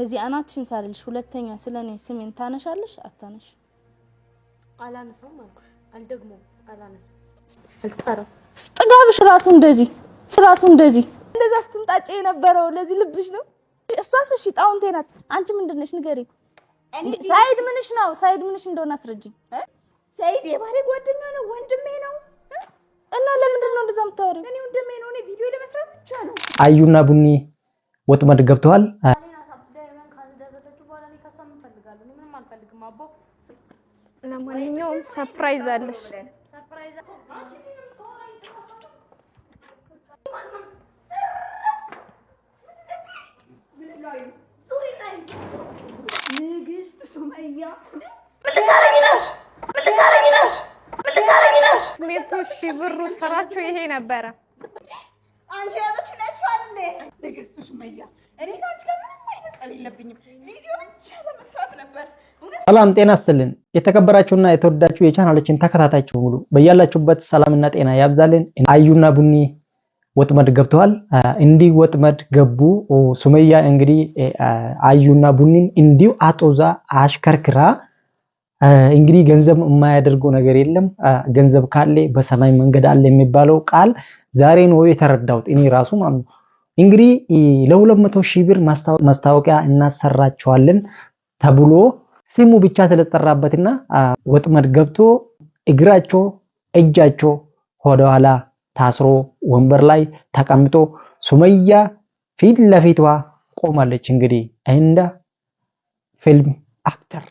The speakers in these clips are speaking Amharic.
እዚህ አናትሽን ሳልልሽ ሁለተኛ ስለኔ ስሜን ታነሻለሽ አታነሽ? አላነሳም አልኩሽ። አልደግሞም አላነሳም። አልጠራም። ጥጋብሽ ራሱ እንደዚህ እንደዛ ስትንጣጪ የነበረው ለዚህ ልብሽ ነው። እሷስ እሺ ጣውንቴ ናት። አንቺ ምንድነሽ ንገሪ። ሳይድ ምንሽ ነው? ሳይድ ምንሽ እንደሆነ አስረጅኝ። ሳይድ የባሌ ጓደኛ ነው፣ ወንድሜ ነው። እና ለምንድን ነው እንደዛ የምታወሪው? እኔ ወንድሜ ነው። እኔ ቪዲዮ ለመስራት ብቻ ነው። አዩና ቡኒ ወጥመድ ገብተዋል። ለማንኛውም ሰርፕራይዝ አለሽ። ንግስት ሱመያ ስሜቱ ሺህ ብሩ ስራችሁ ይሄ ነበረ። አንቺ ያለችው ለሷል እንዴ? ንግስት ሱመያ እኔ ካንቺ ጋር ምንም አይነት ጸብ የለብኝም። ቪዲዮ ብቻ ለመስራት ነበር። ሰላም ጤና ይስጥልን። የተከበራችሁና የተወደዳችሁ የቻናላችን ተከታታዮች ሁሉ በእያላችሁበት ሰላምና ጤና ያብዛልን። አዩና ቡኒ ወጥመድ ገብተዋል። እንዲህ ወጥመድ ገቡ። ሱመያ እንግዲህ አዩና ቡኒን እንዲሁ አጦዛ አሽከርክራ እንግዲህ ገንዘብ የማያደርገው ነገር የለም፣ ገንዘብ ካለ በሰማይ መንገድ አለ የሚባለው ቃል ዛሬ ነው የተረዳሁት እኔ ራሱ ማለት ነው። እንግዲህ ለ200,000 ብር ማስታወቂያ እናሰራቸዋለን ተብሎ ሲሙ ብቻ ስለተጠራበትና ወጥመድ ገብቶ እግራቸው እጃቸው ወደኋላ ታስሮ ወንበር ላይ ተቀምጦ ሱመያ ፊት ለፊቷ ቆማለች። እንግዲህ እንደ ፊልም አክተር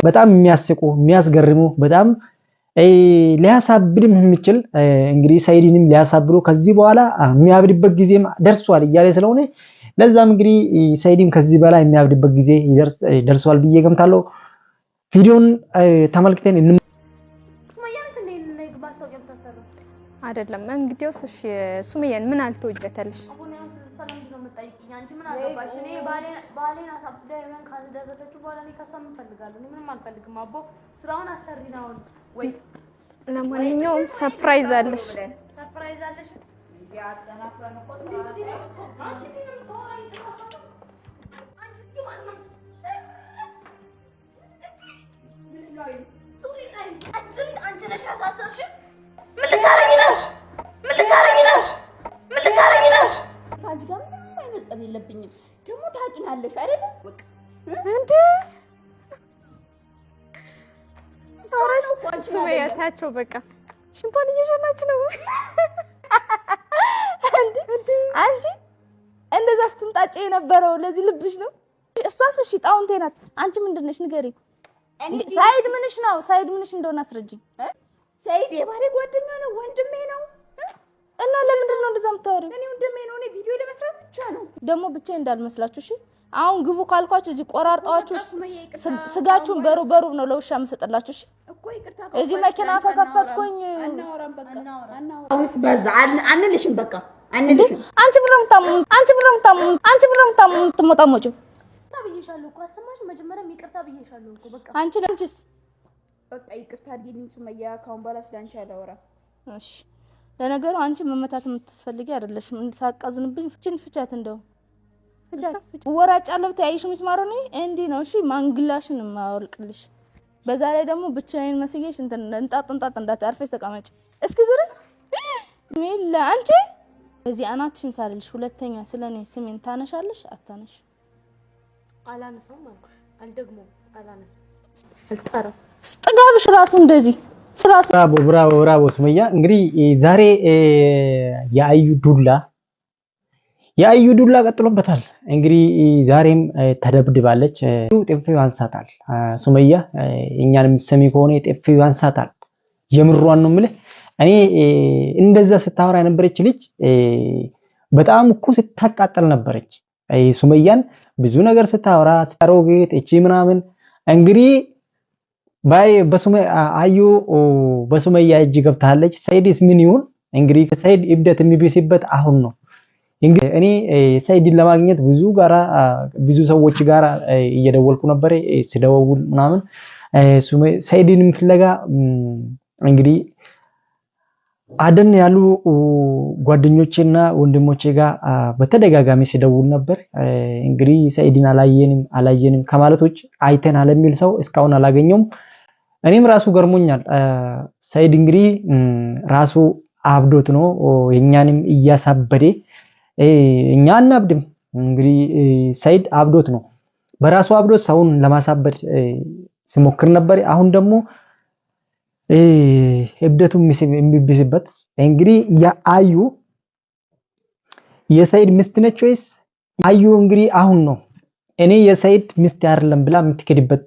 በጣም የሚያስቁ የሚያስገርሙ በጣም ሊያሳብድም የሚችል እንግዲህ ሰይድንም ሊያሳብዱ ከዚህ በኋላ የሚያብድበት ጊዜም ደርሷል እያለ ስለሆነ ለዛም እንግዲህ ሰይድም ከዚህ በላይ የሚያብድበት ጊዜ ደርሷል ብዬ ገምታለሁ። ቪዲዮን ተመልክተን አይደለም እንግዲያውስ እሺ ሱመያን ምን አልተወጀተልሽ? አንቺ ምን አገባሽ? እኔ ባሌን አሳብዳ የማን ካልደረሰችው በኋላ እኔ ከሷ ምን ፈልጋለሁ? እኔ ምንም አልፈልግም። አቦ ስራውን አሰሪናው ወይ ለማንኛውም ሰርፕራይዝ አለሽ። ሰርፕራይዝ አለሽ? ያጠናፍራን እኮ አንቺ ምን ተወራይ ተባባሉ? አንቺ ማንንም ሱሪ ላይ አንቺ ነሽ ያሳሰርሽ? ምን ልታረጊ ነሽ? ካንቺ ጋር ምንም አይነት ጸብ የለብኝም። ደግሞ ታውቂናለሽ አይደል? በቃ እንዴ ሱመያታቸው በቃ ሽንቷን እየሸናች ነው። አንቺ እንደዛ ስትንጣጪ የነበረው ለዚህ ልብሽ ነው። እሷስ እሺ ጣውንቴ ናት። አንቺ ምንድነሽ ንገሪ። ሳይድ ምንሽ ነው? ሳይድ ምንሽ እንደሆነ አስረጅኝ። ሳይድ የባሌ ጓደኛ ነው፣ ወንድሜ ነው። እና ለምንድን ነው እንደዛ የምታወሪው? እኔ ወንድሜ ነው። እኔ ቪዲዮ ለመስራት ብቻ ነው። ደግሞ ብቻዬን እንዳልመስላችሁ እሺ። አሁን ግቡ ካልኳችሁ እዚህ ቆራርጣችሁ ስጋችሁን በሩ ነው ለውሻ የምሰጥላችሁ እሺ። እዚህ መኪና ከከፈትኩኝ አሁንስ በዛ አንልሽም። በቃ አንልሽም። አንቺ ብረም ትሞጣሞጪው ታብዬሻለሁ እኮ አሰማሽ። መጀመሪያ ይቅርታ ብዬሻለሁ እኮ በቃ አንቺስ በቃ ይቅርታ አድርጊልኝ ሱመያ። ካሁን በኋላ ስላንቺ አላወራም እሺ። ለነገሩ አንቺ መመታት የምትስፈልጊ አይደለሽም። እንድሳቃዝንብኝ ፍቻት እንደው ፍቻት ወራጭ አለብት ያይሽ ምስማሩ ነኝ እንዴ ነው እሺ። ማንግላሽን ማወልቅልሽ። በዛ ላይ ደግሞ ብቻዬን መስየሽ እንጣጥ እንዳታርፈሽ ተቀመጭ እስኪ ዝር ሚላ አንቺ እዚህ አናትሽን ሳልልሽ ሁለተኛ ስለኔ ስሜን ታነሻለሽ አታነሽ? አላነሳም አልኩሽ። አልደግሞም አላነሳም። አልጠራም። ጥጋብሽ ራሱ እንደዚህ ብራቦ ሱመያ። እንግዲህ ዛሬ የአዩ ዱላ ቀጥሎበታል። እንግዲህ ዛሬም ተደብድባለች። ጥፊው አንሳታል ሱመያ። እኛን የምትሰሚ ከሆነ ጥፊው አንሳታል። የምሯን ነው የምልህ። እኔ እንደዛ ስታወራ የነበረች ልጅ በጣም እኮ ስታቃጠል ነበረች። ሱመያን ብዙ ነገር ስታወራ ስታሮጌት እቺ ምናምን እንግዲህ አዩ በሱመያ እጅ ገብታለች። ሰይድስ ምን ይሁን እንግዲህ? ሰይድ እብደት የሚብስበት አሁን ነው። እንግዲህ እኔ ሰይድን ለማግኘት ብዙ ሰዎች ጋር እየደወልኩ ነበር። ሲደውል ምናምን ሰይድንም ፍለጋ እንግዲህ አደን ያሉ ጓደኞቼና ወንድሞቼ ጋር በተደጋጋሚ ሲደውል ነበር። እንግዲህ ሰኢድን አላየንም ከማለት ውጭ አይተናል የሚል ሰው እስካሁን አላገኘውም። እኔም ራሱ ገርሞኛል። ሰኢድ እንግዲህ ራሱ አብዶት ነው የኛንም እያሳበደ እኛ አናብድም። እንግዲህ ሰኢድ አብዶት ነው በራሱ አብዶት ሰውን ለማሳበድ ሲሞክር ነበር። አሁን ደግሞ እብደቱ የሚብስበት እንግዲህ የአዩ የሰኢድ ሚስት ነች ወይስ አዩ? እንግዲህ አሁን ነው እኔ የሰኢድ ሚስት አይደለም ብላ የምትከድበት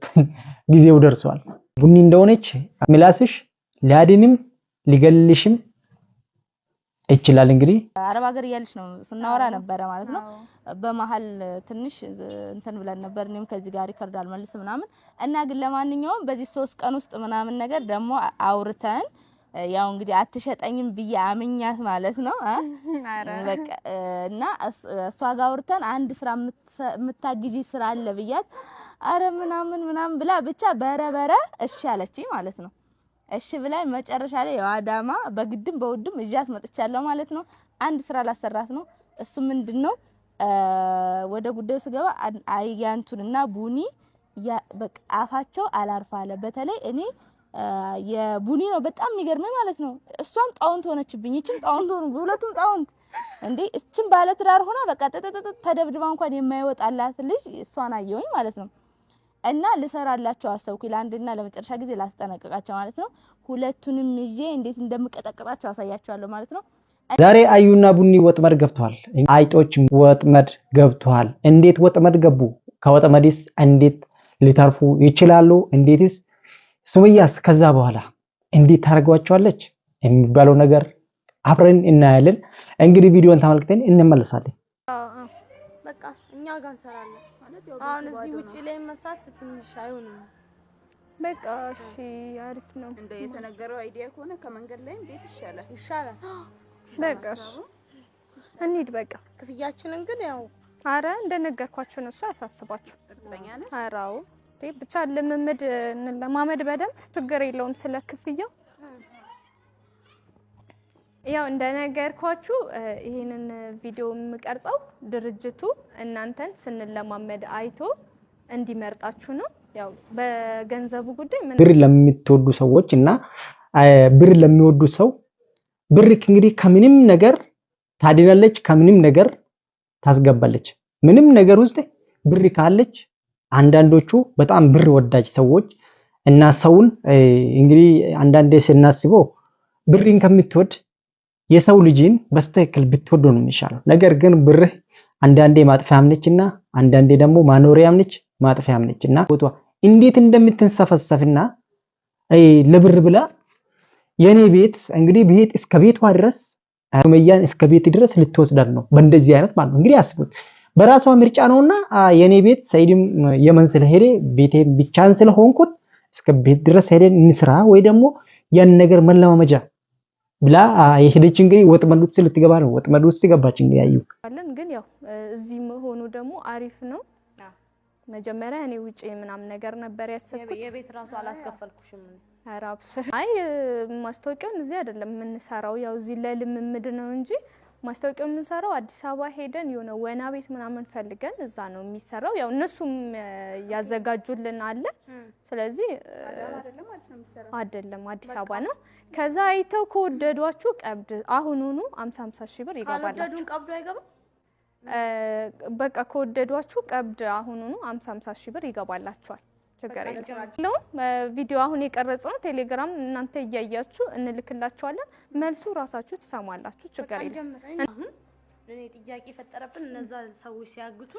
ጊዜው ደርሷል። ቡኒ እንደሆነች ምላስሽ ሊያድንም ሊገልሽም ይችላል። እንግዲህ አረብ ሀገር እያለች ነው ስናወራ ነበረ ማለት ነው። በመሃል ትንሽ እንትን ብለን ነበር እኔም ከዚህ ጋር ሪከርድ አልመልስ ምናምን እና ግን ለማንኛውም በዚህ 3 ቀን ውስጥ ምናምን ነገር ደግሞ አውርተን ያው እንግዲህ አትሸጠኝም ብዬ አምኛት ማለት ነው። በቃ እና እሷ ጋር አውርተን አንድ ስራ የምታግዢ ስራ አለ ብያት አረ ምናምን ብላ ብቻ በረበረ እሺ አለችኝ ማለት ነው። እሺ ብላይ መጨረሻ ላይ ያዳማ በግድም በውድም እጃት መጥቻለሁ ማለት ነው። አንድ ስራ ላሰራት ነው። እሱ ምንድነው ወደ ጉዳዩ ስገባ አያንቱንና ቡኒ በቃ አፋቸው አላርፋለ። በተለይ እኔ የቡኒ ነው በጣም የሚገርመኝ ማለት ነው። እሷም ጣውንት ሆነችብኝ፣ እቺም ጣውንት ሆኑ፣ ሁለቱም ጣውንት እንዴ። እቺም ባለ ትዳር ሆና በቃ ተደብድባ እንኳን የማይወጣላት ልጅ እሷን አየሁኝ ማለት ነው። እና ልሰራላቸው አሰብኩ ለአንድና ለመጨረሻ ጊዜ ላስጠነቅቃቸው ማለት ነው። ሁለቱንም ይዤ እንዴት እንደምቀጠቅጣቸው አሳያቸዋለሁ ማለት ነው። ዛሬ አዩና ቡኒ ወጥመድ ገብተዋል። አይጦች ወጥመድ ገብተዋል። እንዴት ወጥመድ ገቡ? ከወጥመድስ እንዴት ሊተርፉ ይችላሉ? እንዴትስ ሱመያስ ከዛ በኋላ እንዴት ታደርጓቸዋለች የሚባለው ነገር አብረን እናያለን። እንግዲህ ቪዲዮን ተመልክተን እንመለሳለን። በቃ እኛ ጋር እንሰራለን ማለት ያው አሁን እዚህ ውጪ ላይ መስራት ትንሽ አይሆንም። በቃ እሺ አሪፍ ነው። እንደ የተነገረው አይዲያ ከሆነ ከመንገድ ላይ እንዴት ይሻላል። በቃ እንሂድ። በቃ ክፍያችንን ግን ያው አረ እንደነገርኳችሁ ነው። እሱ ያሳስባችሁ። እርግጠኛ ነሽ? አራው ብቻ ልምምድ ለማመድ በደንብ ችግር የለውም። ስለ ክፍያው ያው እንደነገርኳችሁ ይሄንን ቪዲዮ የምቀርጸው ድርጅቱ እናንተን ስንለማመድ አይቶ እንዲመርጣችሁ ነው። ያው በገንዘቡ ጉዳይ ምን ብር ለምትወዱ ሰዎች እና ብር ለሚወዱ ሰው ብር እንግዲህ ከምንም ነገር ታድናለች፣ ከምንም ነገር ታስገባለች። ምንም ነገር ውስጥ ብር ካለች አንዳንዶቹ በጣም ብር ወዳጅ ሰዎች እና ሰውን እንግዲህ አንዳንዴ ስናስበው ብርን ከምትወድ የሰው ልጅን በስተክል ብትወዱ ነው የሚሻለው። ነገር ግን ብር አንዳንዴ ማጥፊያም ነችና አንዳንዴ ደግሞ ማኖሪያም ነች ማጥፊያም ነችና ፎቶ እንዴት እንደምትንሰፈሰፍና ለብር ብላ የኔ ቤት እንግዲህ ቤት እስከ ቤቷ ድረስ ሱመያን እስከ ቤት ድረስ ልትወስዳት ነው። በእንደዚህ አይነት ማለት ነው እንግዲህ አስቡት። በራሷ ምርጫ ነውና የኔ ቤት ሰኢድም የመን ስለሄደ ቤቴ ብቻን ስለሆንኩት እስከ ቤት ድረስ ሄደን እንስራ ወይ ደግሞ ያን ነገር መለማመጃ ብላ የሄደች እንግዲህ ወጥመድ ውስጥ ልትገባ ነው። ወጥመድ ውስጥ ገባች እንግዲህ አዩ አለን። ግን ያው እዚህ መሆኑ ደግሞ አሪፍ ነው። መጀመሪያ እኔ ውጪ ምናምን ነገር ነበር ያሰብኩት። የቤት ራሱ አላስከፈልኩሽም። አራብስ አይ ማስታወቂያውን እዚህ አይደለም የምንሰራው፣ ያው እዚህ ለልምምድ ነው እንጂ ማስታወቂያው የምንሰራው አዲስ አበባ ሄደን የሆነ ወና ቤት ምናምን ፈልገን እዛ ነው የሚሰራው። ያው እነሱም ያዘጋጁልን አለ። ስለዚህ አይደለም አዲስ አበባ ነው። ከዛ አይተው ከወደዷችሁ ቀብድ አሁኑኑ 50 ሺህ ብር ይገባላችሁ። ቀብዱ አይገባም። በቃ ከወደዷችሁ ቀብድ አሁኑኑ 50 ሺህ ብር ይገባላችኋል። ችግር የለም። ቪዲዮ አሁን የቀረጽነው ቴሌግራም እናንተ እያያችሁ እንልክላችኋለን። መልሱ ራሳችሁ ትሰማላችሁ። ችግር የለም። አሁን እኔ ጥያቄ ፈጠረብን። እነዛ ሰዎች ሲያግቱ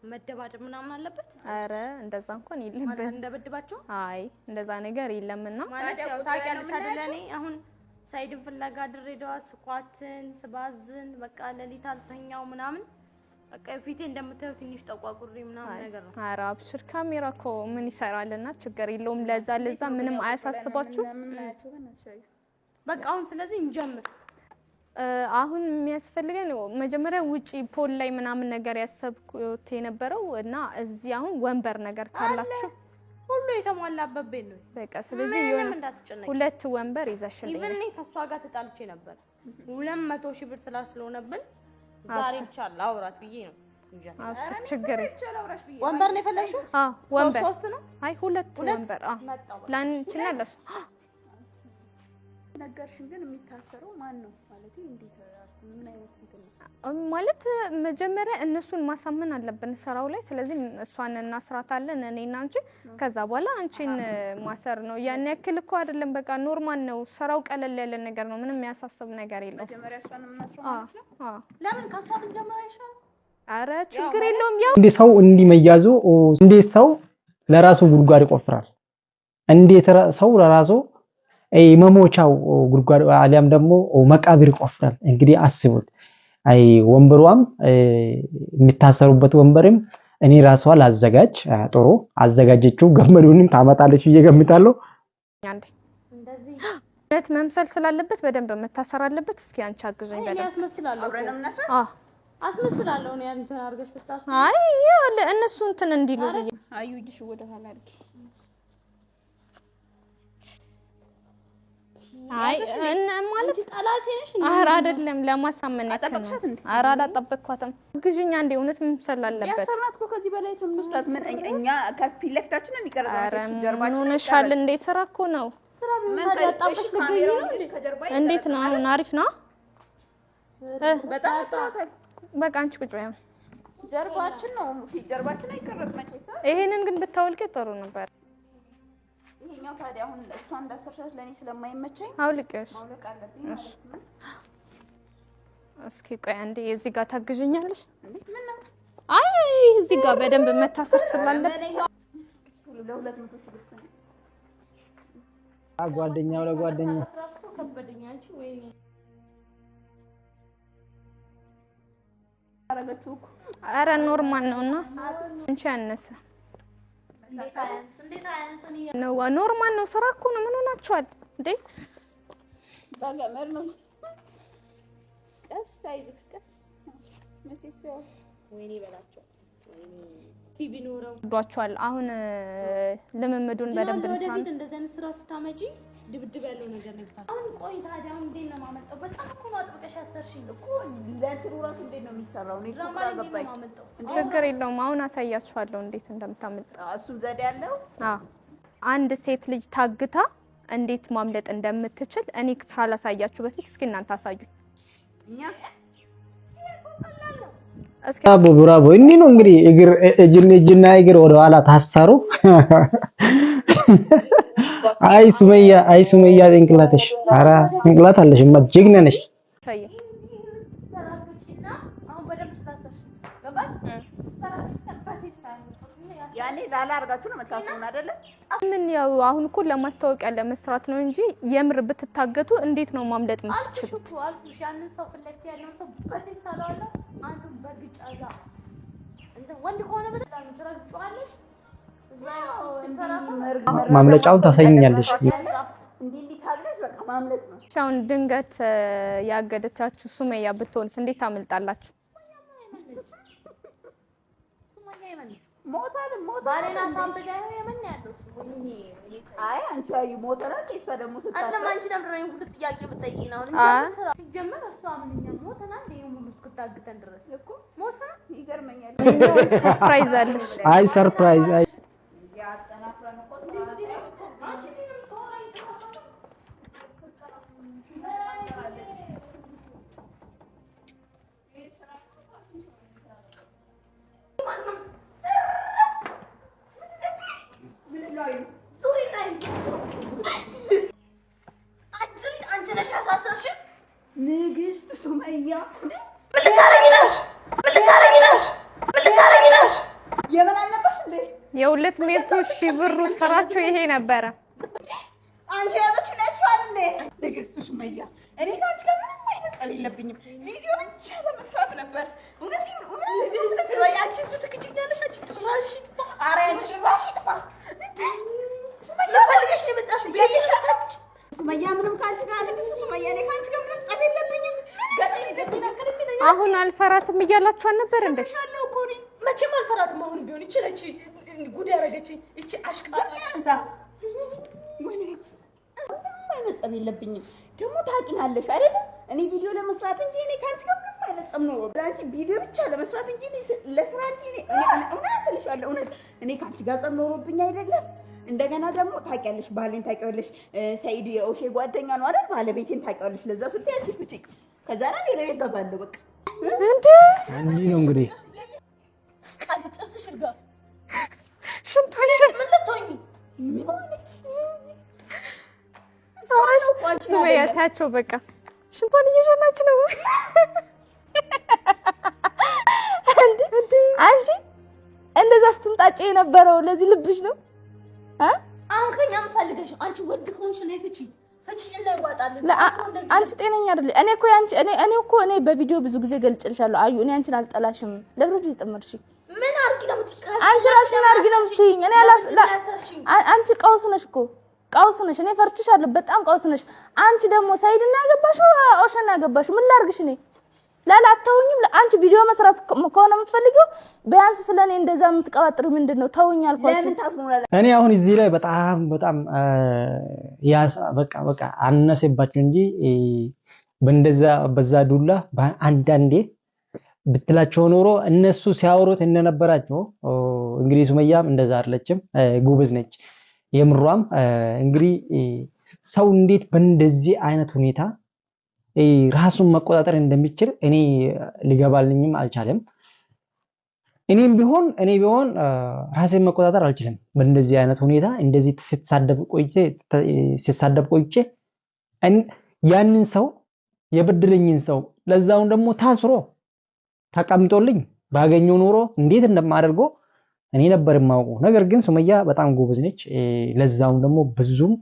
መደባደብ ምናምን አለበት? አረ እንደዛ እንኳን የለም። ማለት እንደበድባቸው? አይ እንደዛ ነገር የለምና ማለት ያው ታውቂያለሽ አይደል? እኔ አሁን ሰኢድን ፍለጋ ድሬዳዋ ስኳትን ስባዝን በቃ ሌሊት አልተኛው ምናምን በቃ ፊቴ እንደምታዩ ትንሽ ጠቋቁሪ ምናምን ነገር ነው። ኧረ አብሽር ካሜራ እኮ ምን ይሰራልና ችግር የለውም። ለዛ ምንም አያሳስባችሁ። በቃ አሁን ስለዚህ እንጀምር። አሁን የሚያስፈልገን መጀመሪያ ውጪ ፖል ላይ ምናምን ነገር ያሰብኩት የነበረው እና እዚህ አሁን ወንበር ነገር ካላችሁ ሁሉ የተሟላበት ቤት ነው። በቃ ስለዚህ ሁለት ወንበር ይዘሽልኝ። ኢቭን እኔ ከሷ ጋር ተጣልቼ ነበር 200 ሺህ ብር ስላስለሆነብን ዛሬ ብቻ ላውራት ብዬ ነው። ችግር ወንበር ነው የፈለግሽው? ወንበር ሶስት ነው? አይ ሁለት ወንበር ላንቺና ለሱ ነገርሽን ግን የሚታሰረው ማን ነው ማለት እንዴት ምን አይነት እንትን ማለት መጀመሪያ እነሱን ማሳመን አለብን ስራው ላይ። ስለዚህ እሷን እናስራታለን እኔና አንቺ። ከዛ በኋላ አንቺን ማሰር ነው። ያን ያክል እኮ አይደለም። በቃ ኖርማል ነው። ስራው ቀለል ያለ ነገር ነው። ምንም የሚያሳስብ ነገር የለውም። መጀመሪያ እሷን እናስራው ማለት ነው። ለምን ከሷ ብንጀምር አይሻልም? አረ ችግር የለውም። ያው እንዴ ሰው እንዲመያዙ እንዴት ሰው ለራሱ ጉድጓድ ይቆፍራል? እንዴት ሰው ለራሱ መሞቻው ጉድጓድ አሊያም ደግሞ መቃብር ይቆፍራል? እንግዲህ አስቡት። አይ ወንበሯም የሚታሰሩበት ወንበርም እኔ ራሷ ላዘጋጅ ጥሩ አዘጋጀችው። ገመዱንም ታመጣለች ብዬ ገምታለሁ። እንደዚህ ነት መምሰል ስላለበት በደንብ መታሰር አለበት። እስኪ አንቺ አግዙኝ በደንብ። ያስመስላል አብረንም እናስራ አስመስላለሁ ነው ያን ተናርገሽ ብታስ አይ ያለ እነሱ እንትን እንዲሉ ብዬ አዩ እጅሽ ወደ ኋላ አድርጊ። አይ እና ማለት ጠላቴ ነሽ እንዴ? አራ አይደለም ለማሳመን ያከነ አራ አላጠበቅኳትም። ግዥኛ እንደ እውነት መምሰል አለበት። ያሰራት እኮ ከዚህ በላይ ትመስላት ምን እኛ ከፊት ለፊታችን ነው የሚቀርጸው። ጀርባችን ምን ሆነሻል እንዴ? ስራ እኮ ነው። ምን ቀጣሽ? ካሜራው ከጀርባ እንዴት ነው? አሁን አሪፍ ነው። በጣም ጥራታል። በቃ አንቺ ቁጭ በይ። ጀርባችን ነው ፊት ጀርባችን አይቀርጽ መቼስ። ይሄንን ግን ብታወልቂ ጥሩ ነበር። ይሄኛው ታዲያ አሁን እሷ እንዳሰርሻት ለኔ ስለማይመቸኝ አውልቂሽ ማውለቅ አለብኝ ማለት ነው። እስኪ ቆይ አንዴ እዚህ ጋር ታግዥኛለሽ? ምን ነው? አይ እዚህ ጋር በደንብ መታሰር ስላለበት ጓደኛው ለጓደኛው ከበደኛ አንቺ ወይ አረጋችሁ እኮ አረ ኖርማል ነውና አንቺ ያነሰ ነው። ኖርማል ነው። ስራ እኮ ነው። ምን ሆናችኋል እንዴ? በገመድ ነው። ቀስ አይዞሽ ቀስ መቼስ ያው ወይኔ በላቸው ወይኔ ቲቪ ኖረው ዷቸዋል። አሁን ልምምዱን በደንብ እንሰራ። ወደፊት እንደዚህ አይነት ስራ ስታመጪ ድብድብ ያለው ነገር ነው ብታስ አሁን ቆይ ታዲያ አሁን እንዴት ነው ማመጣው? በጣም እኮ ነው አጥብቀሽ ያሰርሽኝ እኮ ለትሩ ራሱ እንዴት ነው የሚሰራው? ነው ይቆራ ገባኝ። ችግር የለውም። አሁን አሳያችኋለሁ እንዴት እንደምታመጣ። እሱም ዘዴ ያለው አንድ ሴት ልጅ ታግታ እንዴት ማምለጥ እንደምትችል እኔ ሳላሳያችሁ በፊት እስኪ እናንተ አሳዩኝ። እኛ እስኪ ብራቮ። እንዲህ ነው እንግዲህ እጅና እግር ወደ ኋላ ታሰሩ። አይ ሱመያ ጭንቅላትሽ ኧረ ጭንቅላት አለሽ ጀግና ነሽ። ያኔ ላላ አርጋችሁ ነው መታሰሩን አይደለ? ምን ያው አሁን እኮ ለማስታወቂያ ለመስራት ነው እንጂ የምር ብትታገቱ እንዴት ነው ማምለጥ የምትችሉት? ያንን ሰው ፍለክት ያለው ሰው በተሳላለ አንዱን በግጫዛ እንት ወንድ ከሆነ በጣም ትረግጫለሽ። ማምለጫውን ታሳይኛለሽ። እንዴ ታግለሽ በቃ ማምለጥ ነው። አሁን ድንገት ያገደቻችሁ ሱመያ ብትሆንስ እንዴት ታመልጣላችሁ? ሞታል ባሬና ሳምበዳዩ የምን ያለው አይ አንቺ አዩ ሞተራል። እሷ ደግሞ ስታሰራ አለም አንቺ ነበር ነው ሁሉ ጥያቄ ብትጠይቂ ነው እንጂ ሲጀመር እሷ ምንኛ ሞተና እንደ ሙሉ እስክታግተን ድረስ እኮ ሞተና ይገርመኛል። ሰርፕራይዝ አለሽ። አይ ሰርፕራይዝ አይ ያጠናፍራን እኮ አንቺ ንግስት ሱመያ ምን ልታረጊ ነሽ? የምን አልነበርሽ እንዴ? የ200,000 ብሩ ስራችሁ ይሄ ነበረ። አንቺ ያለችው ለሷል እንዴ? ንግስት ሱመያ እኔ ካንቺ ጋር ምንም አይነት ጸብ የለብኝም። ቪዲዮ ብቻ ለመስራት ነበር። እውነቴን አንቺ እሱ ትክክለኛለሽ። አንቺ ትራሽ ጥፋ። ኧረ አንቺ ትራሽ ጥፋ። ሱመያ ፈልገሽ ነው የመጣሽው። ቤትሽ አታምጪ። ሱመያ ምንም ካንቺ ጋር ንግስት ሱመያ እኔ ካንቺ ጋር ምንም ጸብ የለብኝም። አሁን አልፈራትም እያላችሁ አልነበር እንዴ? መቼም አልፈራትም። አሁን ቢሆን ይችላል ጉድ ያረገችኝ እቺ አሽቃጣ አይነጸብ የለብኝም ደግሞ ታውቂናለሽ አይደል? እኔ ቪዲዮ ለመስራት እንጂ እኔ ካንቺ ጋር ምንም አይነጸም ነው። አንቺ ቪዲዮ ብቻ ለመስራት እንጂ እኔ ለስራ እንጂ እኔ እውነት እልሻለሁ እውነት እኔ ካንቺ ጋር ጸብ ኖሮብኝ አይደለም። እንደገና ደግሞ ታውቂያለሽ፣ ባሌን ታውቂያለሽ፣ ሰይድ የኦሼ ጓደኛ ነው አይደል? ባለቤቴን ታውቂያለሽ። ለዛ ስትይ አንቺ ፍቺ ከዛ ነው ሌላ ይገባል። በቃ እንዴ ነው እንግዲህ ስቃል ጥርስሽ ልጋፍ ሽንቶሽ ምን ልትሆኚ ምን ሆነች? ሱመያ ታቸው በቃ ሽንቷን እየሸናች ነው። አንቺ እንደዛ ስትንጣጭ የነበረው ለዚህ ልብሽ ነው። አሁን ከኛ ፈልገሽ አንቺ ወድ ከሆንሽ ነው ፍቺ እና ይዋጣልን። አንቺ ጤነኛ አይደለ? እኔ በቪዲዮ ብዙ ጊዜ ገልጭልሻለሁ። አዩ እኔ አንቺን አልጠላሽም። ለብሩጅ ይጥምርሽ ምን አርጊ ነው የምትካል? አንቺ ራስሽን አርጊ ነው የምትይኝ። እኔ አንቺ ቀውስ ነሽ እኮ ቀውስ ነሽ። እኔ ፈርችሻለሁ፣ በጣም ቀውስ ነሽ። አንቺ ደግሞ ሰይድና ያገባሽው ኦሸና ያገባሽው ምን ላርግሽ? እኔ ላላተውኝም። አንቺ ቪዲዮ መስራት ከሆነ የምትፈልጊው ቢያንስ ስለኔ እንደዛ የምትቀባጥሩ ምንድነው? ተውኝ አልኳችሁ። እኔ አሁን እዚህ ላይ በጣም በቃ አነሰባችሁ እንጂ በእንደዛ በዛ ዱላ አንዳንዴ ብትላቸው ኖሮ እነሱ ሲያወሩት እንደነበራቸው እንግዲህ ሱመያም እንደዛ አይደለችም፣ ጉብዝ ነች። የምሯም እንግዲህ ሰው እንዴት በእንደዚህ አይነት ሁኔታ ራሱን መቆጣጠር እንደሚችል እኔ ሊገባልኝም አልቻለም። እኔ ቢሆን ራሴን መቆጣጠር አልችልም። በእንደዚህ አይነት ሁኔታ እንደዚህ ሲሳደብ ቆይቼ ያንን ሰው የበደለኝን ሰው ለዛውን ደግሞ ታስሮ ተቀምጦልኝ ባገኘው ኖሮ እንዴት እንደማደርገው እኔ ነበር የማውቀው። ነገር ግን ሱመያ በጣም ጎበዝ ነች። ለዛውን ደግሞ ብዙም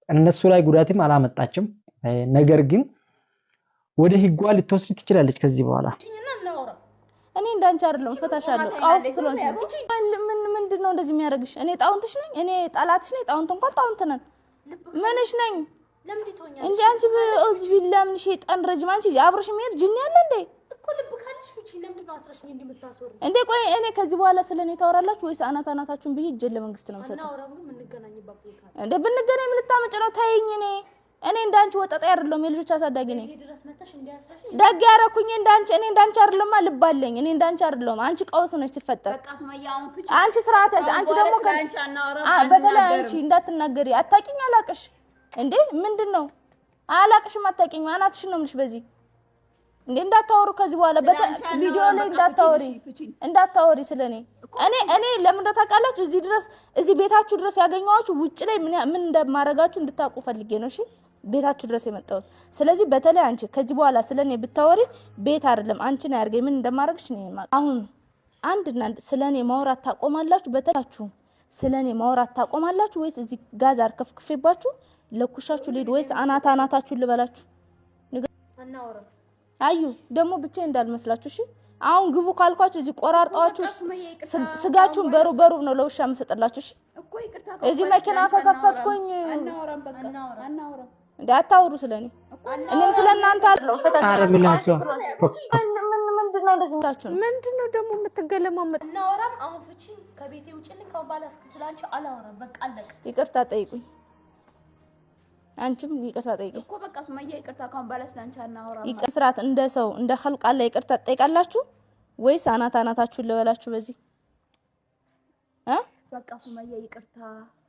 እነሱ ላይ ጉዳትም አላመጣችም። ነገር ግን ወደ ህጓ ልትወስድ ትችላለች ከዚህ በኋላ። እኔ እንዳንቺ አይደለም ፈታሻለሁ። ቀውስ ስለሆንሽ ምንድነው እንደዚህ የሚያደርግሽ? እኔ ጣውንትሽ ነኝ? እኔ ጠላትሽ ነኝ? ጣውንት እንኳን ጣውንት ነን። ምንሽ ነኝ እንዴ? አንቺ በኡዝ ቢላህ ምን ሸይጣን ረጅም አንቺ አብረሽ የሚሄድ ጅን ያለ እንዴ? ልብ ካለሽ ፍቺ ለምን ነው አስረሽኝ እንደምታስወሩ እንዴ? ቆይ እኔ ከዚህ በኋላ ስለኔ ታወራላችሁ ወይስ አናታችሁን ብዬ እጄን ለመንግስት ነው የምሰጠው? እናውራም ግን የምንገናኝበት ቦታ እንዴ? ብንገናኝ ምን ልታመጭ ነው? ተይኝ። እኔ እንዳንቺ ወጣጣ አይደለም፣ የልጆች አሳዳጊ ነኝ። ደግ ያረኩኝ እንዳንቺ እኔ እንዳንቺ አይደለም፣ ልብ አለኝ። እኔ እንዳንቺ አይደለም። አንቺ ቀውስ ነሽ ትፈጠር። በቃ ሱመያ አሁን ፍቺ አንቺ ስርዓት ያዥ። አንቺ ደግሞ በተለይ አንቺ እንዳትናገሪ። አታውቂኝ፣ አላቅሽ እንዴ? ምንድነው አላቅሽም፣ አታውቂኝ። አናትሽን ነው የምልሽ በዚህ እንዴ። እንዳታወሩ ከዚህ በኋላ ቪዲዮ ላይ እንዳታወሪ ስለኔ። እኔ ለምን ታውቃላችሁ? እዚህ ቤታችሁ ድረስ ያገኘኋችሁ ውጭ ላይ ምን እንደማረጋችሁ እንድታውቁ ፈልጌ ነው። እሺ ቤታችሁ ድረስ የመጣሁት። ስለዚህ በተለይ አንቺ ከዚህ በኋላ ስለኔ ብታወሪ ቤት አይደለም አንቺን ያርገኝ ምን እንደማረግሽ ነው። አሁን አንድና ስለኔ ማውራት ታቆማላችሁ። በተላችሁ ስለኔ ማውራት ታቆማላችሁ ወይስ እዚህ ጋዝ አርከፍክፌባችሁ ለኩሻችሁ ልሂድ ወይስ አናታችሁን ልበላችሁ? አናወራ አዩ ደግሞ ብቻ እንዳልመስላችሁ እሺ። አሁን ግቡ ካልኳችሁ እዚህ ቆራርጣችሁ ስጋችሁን በሩ ነው ለውሻ መስጠላችሁ። እሺ እዚህ መኪና ከከፈትኩኝ እንዳታወሩ ስለኔ። እኔም ስለናንተ ምንድነው ደግሞ የምትገለማመጥ? እናወራም። አሁን ፍቺ ከቤቴ ውጭልኝ። ከባላ ስላንቺ አላወራም። በቃ አለቀ። ይቅርታ ጠይቁኝ። አንቺም ይቅርታ ጠይቂ እኮ በቃ ሱመያ ይቅርታ ካሁን በኋላ ስላንቺ አናወራም። ይቅርታት እንደ ሰው እንደ ኸልቅ አለ ይቅርታ ጠይቃላችሁ ወይስ አናታችሁን ልበላችሁ በዚህ በቃ ሱመያ ይቅርታ።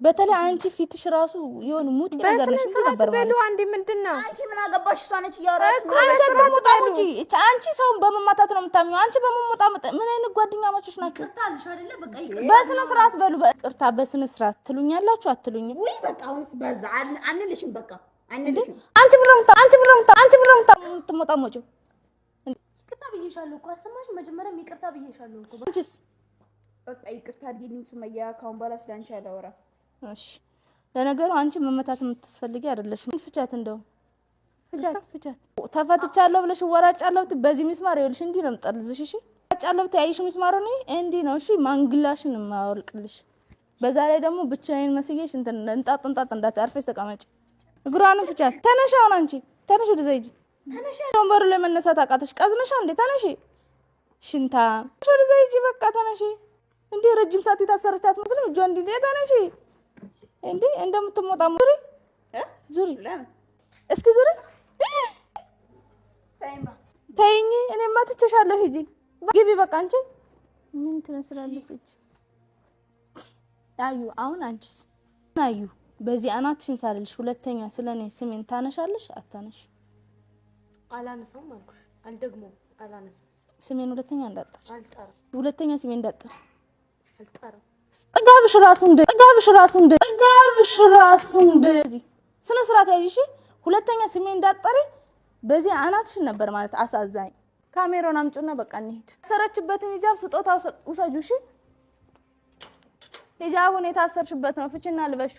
በተለይ አንቺ ፊትሽ ራሱ የሆነ ሙጥ ነገር ነሽ ነበር ማለት አንዴ ምንድነው አንቺ ምን አገባሽ? እሷ ነች እያወራች ነው። አንቺ በመሞጣሙጂ አንቺ ሰውን በመማታት ነው የምታምኚው። አንቺ በመሞጣመጥ ምን አይነት ጓደኛ ማቾች ናችሁ? ይቅርታ አልሽ አይደለ? በቃ ይቅርታ በስነ ስርዓት በሉ። ይቅርታ በስነ ስርዓት ትሉኛላችሁ አትሉኝም? ወይ በቃ አሁንስ በዛ አንልሽም። በቃ አንልሽም። አንቺ ብረምታ የምትሞጣሞጪው ይቅርታ ብዬሻለሁ እኮ አሰማሽ። መጀመሪያም ይቅርታ ብዬሻለሁ እኮ። አንቺስ በቃ ይቅርታ አድርጊልኝ ሱመያ፣ ካሁን በኋላ ስላንቺ አላወራም። እሺ ለነገሩ አንቺ መመታት የምትስፈልጊ አይደለሽም። ፍቻት እንደው ፍቻት ተፈትቻለሁ ብለሽ ወራጫለሁ በዚህ ሚስማር ይኸውልሽ እንዲህ ነው የምጠልዝሽ። እሺ ወራጫለሁ ታይሽ ሚስማሩ ነው እንዲህ ነው። እሺ ማንግላሽን ማወልቅልሽ። በዛ ላይ ደግሞ ብቻዬን መስዬሽ እንጣጥ እንዳታርፈሽ ተቀመጪ። እግሯንም ፍቻት። ተነሽ አሁን አንቺ ተነሽ፣ ወደ ዘይጂ ተነሽ። ወንበሩ ላይ መነሳት አቃተሽ? ቀዝነሻ እንዴ? ተነሽ ሽንታ፣ ወደ ዘይጂ በቃ ተነሽ። እንዴ ረጅም ሰዓት የታሰረች አትመስልም? እጇ እንዴ ተነሺ እንዴ እንደምትሞጣ ዙሪ እስኪ ዙሪ ተይኝ። እኔማ ትቼሻለሁ። ሂጂ ግቢ በቃ። አንቺ ምን ትመስላለች እቺ አዩ። አሁን አንቺስ አዩ በዚህ አናትሽን ሳልልሽ ሁለተኛ ስለኔ ስሜን ታነሻለሽ? አታነሽ? አላነሳም አልኩሽ። አልደግሞም አላነሳም። ስሜን ሁለተኛ እንዳጠር አልጠራም። ሁለተኛ ስሜን እንዳጠር አልጠራም። ጥጋብሽ ራሱ እንደዚህ ስነ ስርዓት ያይሽ። ሁለተኛ ስሜን እንዳጠሪ በዚህ አናትሽን ነበር ማለት አሳዛኝ። ካሜራውን አምጪና በቃ እንሂድ። ሰረችበትን ሂጃብ ስጦታ ውሰጁ። እሺ ሂጃቡን የታሰርሽበት ነው ፍቺና ልበሹ።